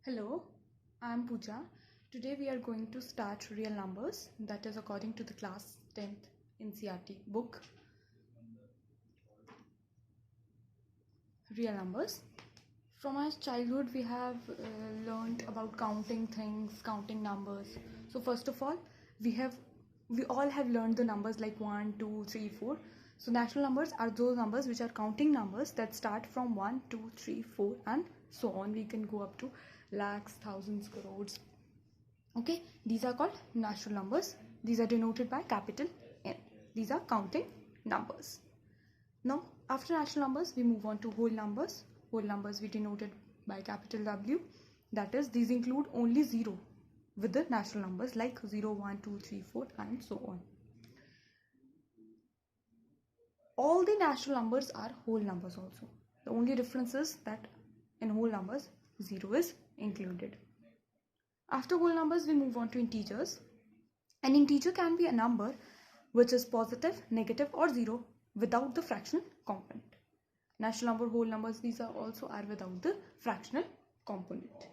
Hello, I am Pooja. Today we are going to start real numbers, that is according to the class 10th NCERT book, Real Numbers. From our childhood we have learned about counting things, counting numbers. So first of all, we all have learned the numbers like 1, 2, 3, 4. So natural numbers are those numbers which are counting numbers that start from 1, 2, 3, 4 and so on. We can go up to lakhs, thousands, crores. Okay, these are called natural numbers. These are denoted by capital N. These are counting numbers. Now, after natural numbers, we move on to whole numbers. Whole numbers we denoted by capital W. That is, these include only 0 with the natural numbers like 0, 1, 2, 3, 4 and so on. All the natural numbers are whole numbers also. The only difference is that in whole numbers, 0 is included. After whole numbers, we move on to integers. An integer can be a number which is positive, negative or 0 without the fractional component. Natural number, whole numbers, these are also without the fractional component.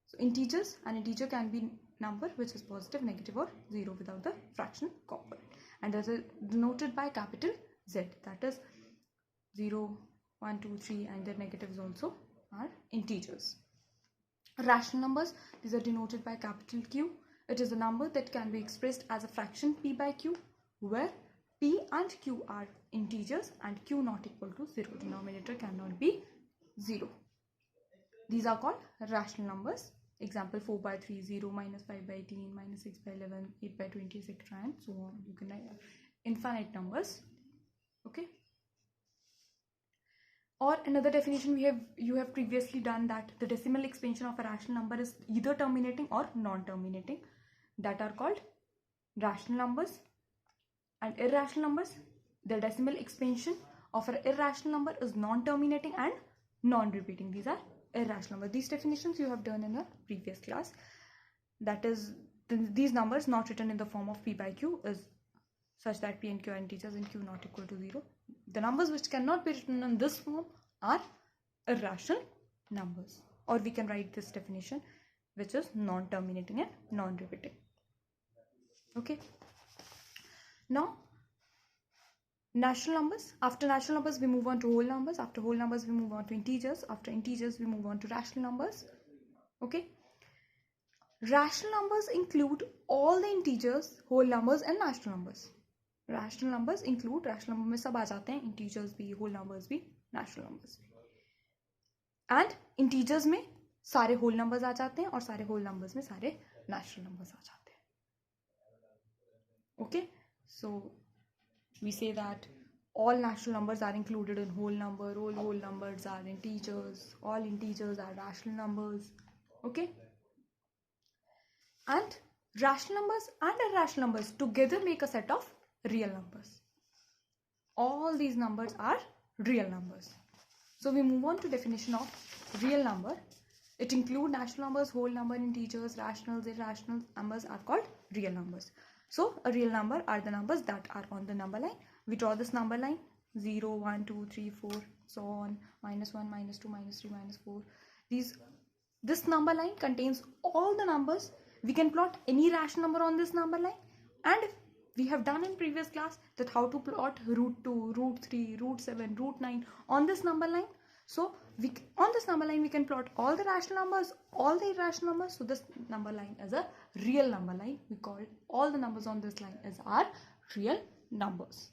So integers, an integer can be number which is positive, negative or 0 without the fractional component. And that is denoted by capital Z. That is 0, 1, 2, 3 and their negatives also are integers. Rational numbers, these are denoted by capital Q. It is a number that can be expressed as a fraction p by q, where p and q are integers and q not equal to 0. Denominator cannot be 0. These are called rational numbers. Example 4 by 3, 0, minus 5 by 18, minus 6 by 11, 8 by 20, etc. and so on. You can infinite numbers. Okay. Or another definition you have previously done, that the decimal expansion of a rational number is either terminating or non-terminating, that are called rational numbers. And irrational numbers, the decimal expansion of an irrational number is non-terminating and non-repeating. These are irrational numbers. These definitions you have done in a previous class. That is, these numbers not written in the form of p by q is such that p and q are integers and q not equal to 0. The numbers which cannot be written in this form are irrational numbers. Or we can write this definition, which is non-terminating and non-repeating. Okay. Now, natural numbers. After natural numbers, we move on to whole numbers. After whole numbers, we move on to integers. After integers, we move on to rational numbers. Okay. Rational numbers include all the integers, whole numbers and natural numbers. Rational numbers include, rational number में सब आ जाते हैं, integers भी, whole numbers भी, natural numbers भी. And integers में सारे whole numbers आ जाते हैं और सारे whole numbers में सारे natural numbers आ जाते हैं. Okay, so we say that all natural numbers are included in whole number, all whole numbers are integers, all integers are rational numbers. Okay, and rational numbers and irrational numbers together make a set of real numbers. All these numbers are real numbers. So we move on to definition of real number. It includes natural numbers, whole number, integers, rationals, irrational numbers are called real numbers. So a real number are the numbers that are on the number line. We draw this number line 0, 1, 2, 3, 4, so on, minus 1, minus 2, minus 3, minus 4. This number line contains all the numbers. We can plot any rational number on this number line, and we have done in previous class that how to plot root 2, root 3, root 7, root 9 on this number line. So on this number line we can plot all the rational numbers, all the irrational numbers. So this number line is a real number line. We call all the numbers on this line as our real numbers.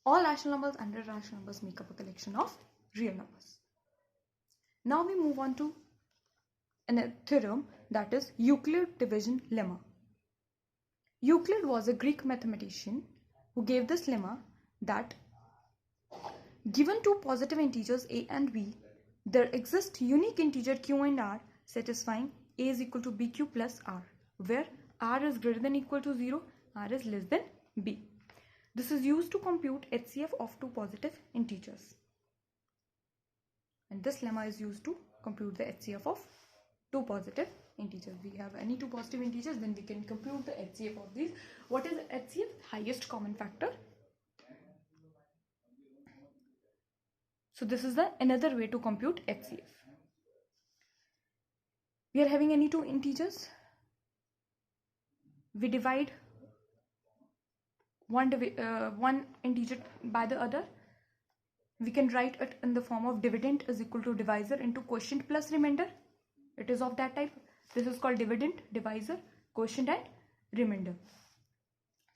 All rational numbers and irrational numbers make up a collection of real numbers. Now we move on to a theorem, that is Euclid division lemma. Euclid was a Greek mathematician who gave this lemma that given two positive integers a and b, there exist unique integer q and r satisfying a is equal to bq plus r, where r is greater than equal to 0, r is less than b. This is used to compute HCF of two positive integers. And this lemma is used to compute the HCF of two positive integers. We have any two positive integers, then we can compute the HCF of these. What is HCF? Highest common factor. So this is another way to compute HCF. we are having any two integers. We divide one integer by the other. We can write it in the form of dividend is equal to divisor into quotient plus remainder. It is of that type. This is called dividend, divisor, quotient and remainder.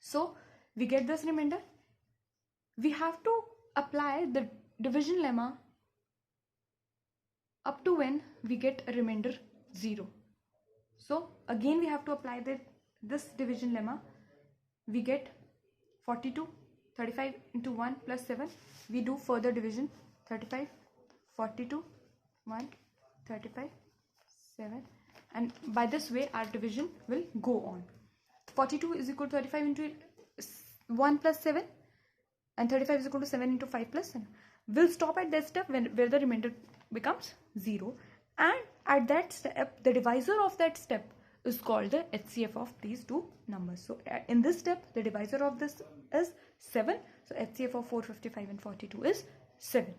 So we get this remainder. We have to apply the division lemma up to when we get a remainder 0. So again we have to apply this division lemma. We get 42, 35 into 1 plus 7. We do further division. 35, 42, 1, 35, 7. And by this way our division will go on. 42 is equal to 35 into 1 plus 7. And 35 is equal to 7 into 5 plus 7. We'll stop at that step where the remainder becomes 0. And at that step, the divisor of that step is called the HCF of these two numbers. So in this step, the divisor of this is 7. So HCF of 455 and 42 is 7.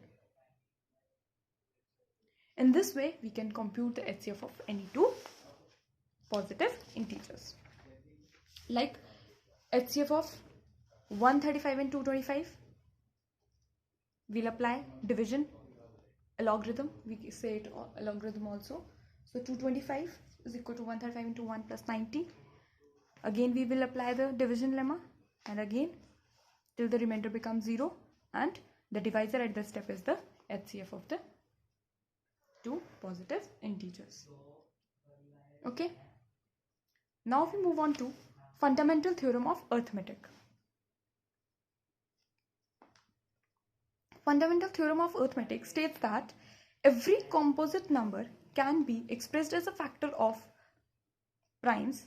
In this way, we can compute the HCF of any two positive integers. Like HCF of 135 and 225. We'll apply division, a logarithm. We say it a logarithm also. So 225 is equal to 135 into 1 plus 90. Again we will apply the division lemma, and again till the remainder becomes 0, and the divisor at this step is the HCF of the two positive integers. Okay. Now we move on to fundamental theorem of arithmetic. Fundamental theorem of arithmetic states that every composite number can be expressed as a factor of primes,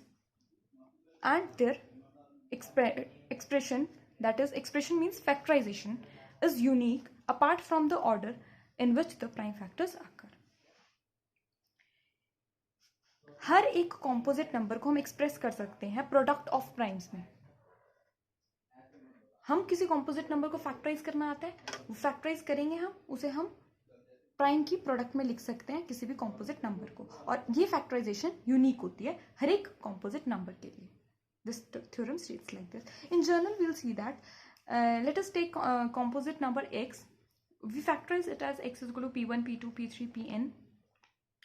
and their expression, that is expression means factorization, is unique apart from the order in which the prime factors occur. हर एक composite number को हम express कर सकते हैं product of primes में. हम किसी composite number को factorize करना आता है, वो factorize करेंगे हम, उसे हम प्राइम की प्रोडक्ट में लिख सकते हैं किसी भी composite number को, और ये factorization यूनिक होती है हर एक composite number के लिए. This theorem states like this. In general, we'll see that. Let us take composite number x. We factorize it as x is equal to p1, p2, p3, pn,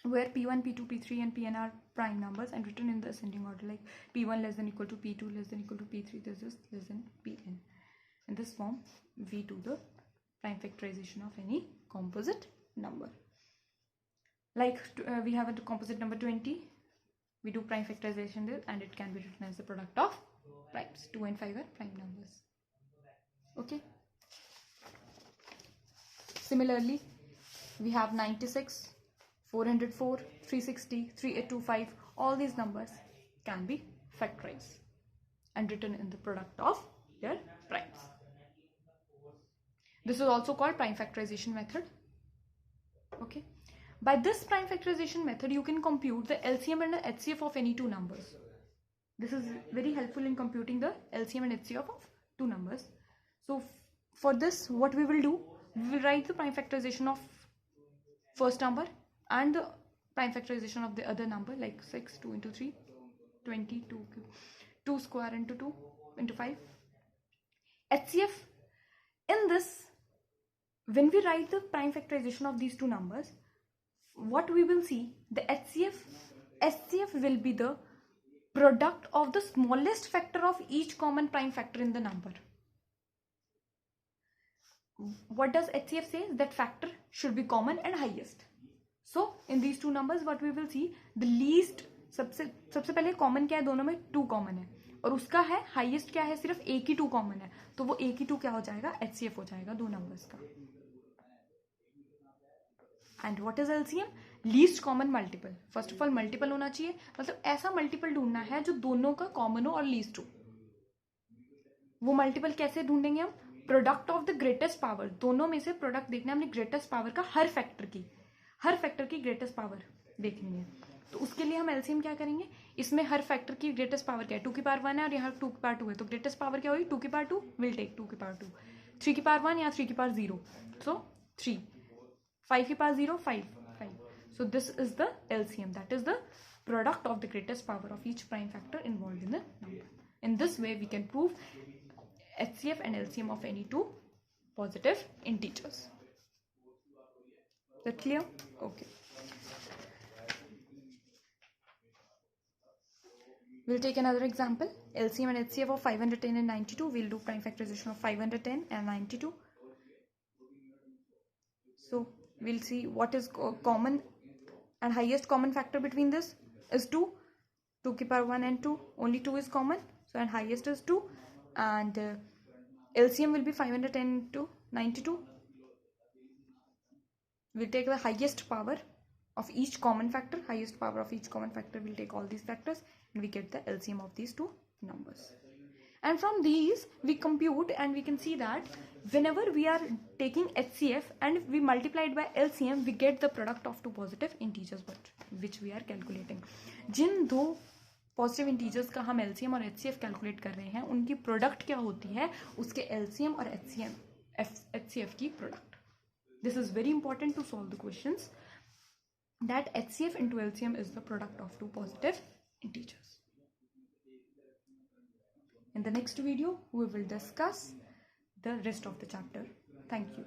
where p1, p2, p3 and pn are prime numbers and written in the ascending order, like p1 less than equal to p2 less than equal to p3, this is less than pn. In this form, we do the prime factorization of any composite number. Like we have a composite number 20. We do prime factorization there, and it can be written as the product of primes. 2 and 5 are prime numbers. Okay. Similarly, we have 96, 404, 360, 3825. All these numbers can be factorized and written in the product of their primes. This is also called prime factorization method. Okay. By this prime factorization method, you can compute the LCM and the HCF of any two numbers. This is very helpful in computing the LCM and HCF of two numbers. So for this, what we will do, we will write the prime factorization of first number and the prime factorization of the other number, like 6, 2 into 3, 20, 2 square into 2 into 5. HCF, in this, when we write the prime factorization of these two numbers, what we will see, the HCF will be the product of the smallest factor of each common prime factor in the number. What does HCF say? That factor should be common and highest. So in these two numbers, what we will see, the least, सबसे पहले common क्या है, दोनों में 2 common है, और उसका है highest क्या है, सिर्फ एक ही 2 common है, तो वो एक ही 2 क्या हो जाएगा, HCF हो जाएगा दो numbers का. And what is LCM? Least common multiple. First of all, multiple होना चाहिए, मतलब ऐसा multiple ढूंढना है जो दोनों का common हो और least हो. वो multiple कैसे ढूंढेंगे हम? Product of the greatest power. दोनों में से product देखना है हमने greatest power का, हर factor की greatest power देखनी है. तो उसके लिए हम LCM क्या करेंगे? इसमें हर factor की greatest power क्या है? 2 की power 1 है और यहाँ 2 की power 2 है, तो greatest power क्या होगी? 2 की power 2 will take 2 की power 2. 3 की power 1 या 3 की power 0, so 3. 5 की power 0, 5. So this is the LCM, that is the product of the greatest power of each prime factor involved in the number. In this way we can prove HCF and LCM of any two positive integers. Is that clear? Okay. We'll take another example. LCM and HCF of 510 and 92. We'll do prime factorization of 510 and 92. So we'll see what is common and highest common factor between this is 2. 2 to the power 1 and 2. Only 2 is common. So and highest is 2. And LCM will be 510 to 92. We'll take the highest power of each common factor. Highest power of each common factor, we'll take all these factors and we get the LCM of these two numbers. And from these we compute and we can see that whenever we are taking HCF and we multiply it by LCM, we get the product of two positive integers which we are calculating. जिन दो positive integers का हम LCM और HCF calculate कर रहे हैं उनकी product क्या होती है, उसके LCM और HCF की product. This is very important to solve the questions, that HCF into LCM is the product of two positive integers. In the next video, we will discuss the rest of the chapter. Thank you.